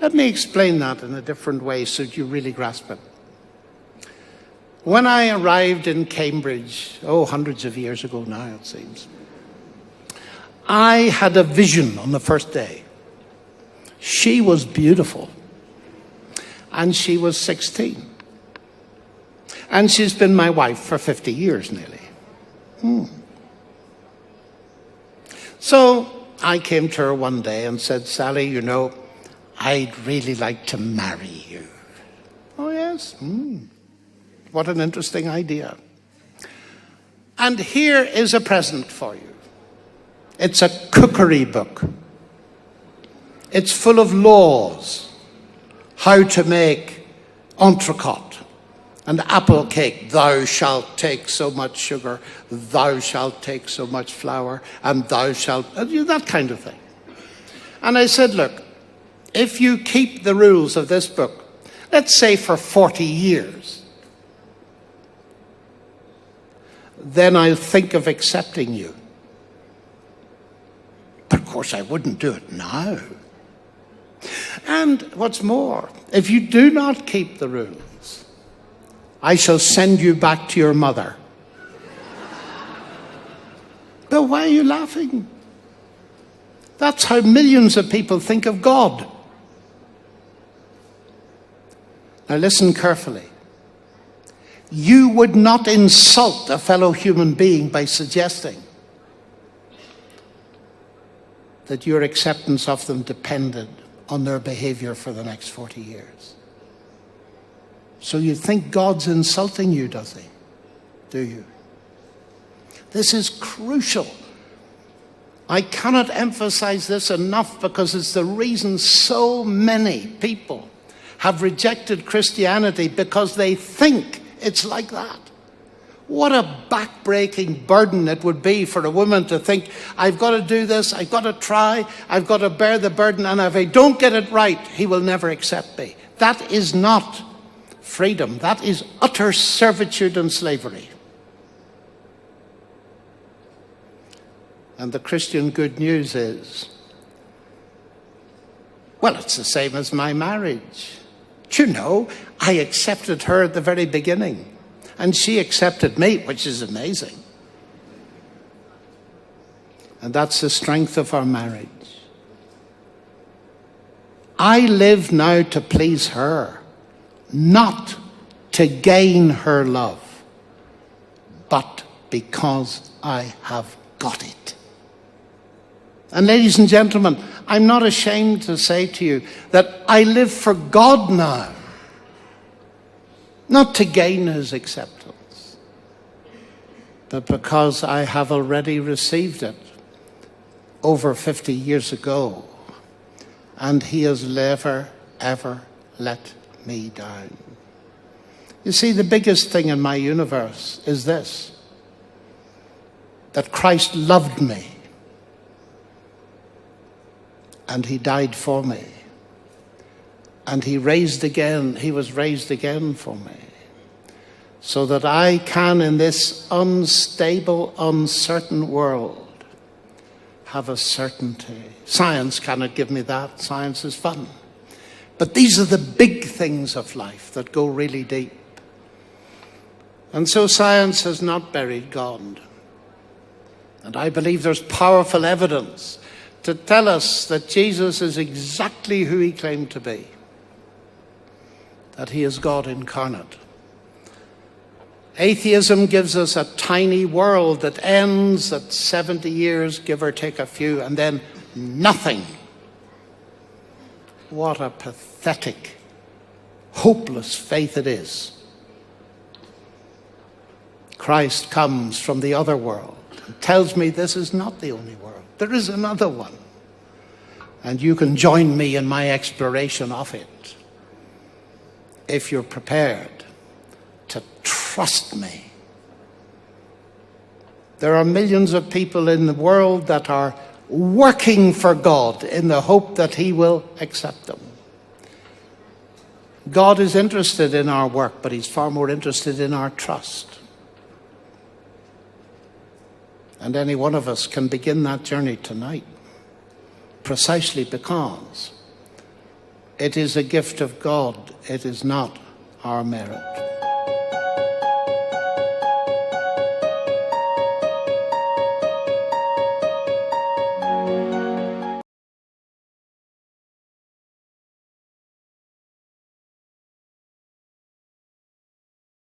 Let me explain that in a different way so that you really grasp it. When I arrived in Cambridge, hundreds of years ago now it seems, I had a vision on the first day. She was beautiful, and she was 16. And she's been my wife for 50 years nearly. So I came to her one day and said, Sally, you know, I'd really like to marry you. Oh, yes? What an interesting idea. And here is a present for you. It's a cookery book. It's full of laws. How to make entrecote and apple cake. Thou shalt take so much sugar. Thou shalt take so much flour. And thou shalt... that kind of thing. And I said, look, if you keep the rules of this book, let's say for 40 years, then I'll think of accepting you. But of course I wouldn't do it now. And what's more, if you do not keep the rules, I shall send you back to your mother. But why are you laughing? That's how millions of people think of God. Now listen carefully. You would not insult a fellow human being by suggesting that your acceptance of them depended on their behavior for the next 40 years. So you think God's insulting you, does he? Do you? This is crucial. I cannot emphasize this enough because it's the reason so many people have rejected Christianity, because they think it's like that. What a back-breaking burden it would be for a woman to think, I've got to do this, I've got to try, I've got to bear the burden, and if I don't get it right, he will never accept me. That is not freedom. That is utter servitude and slavery. And the Christian good news is, well, it's the same as my marriage. Do you know, I accepted her at the very beginning, and she accepted me, which is amazing. And that's the strength of our marriage. I live now to please her, not to gain her love, but because I have got it. And ladies and gentlemen, I'm not ashamed to say to you that I live for God now, not to gain his acceptance, but because I have already received it over 50 years ago, and he has never, ever let me down. You see, the biggest thing in my universe is this, that Christ loved me, and he died for me. And he was raised again for me. So that I can, in this unstable, uncertain world, have a certainty. Science cannot give me that. Science is fun. But these are the big things of life that go really deep. And so science has not buried God. And I believe there's powerful evidence to tell us that Jesus is exactly who he claimed to be. That he is God incarnate. Atheism gives us a tiny world that ends at 70 years, give or take a few, and then nothing. What a pathetic, hopeless faith it is. Christ comes from the other world and tells me this is not the only world. There is another one. And you can join me in my exploration of it if you're prepared to trust me. There are millions of people in the world that are working for God in the hope that he will accept them. God is interested in our work, but he's far more interested in our trust. And any one of us can begin that journey tonight, precisely because It is a gift of God. It is not our merit.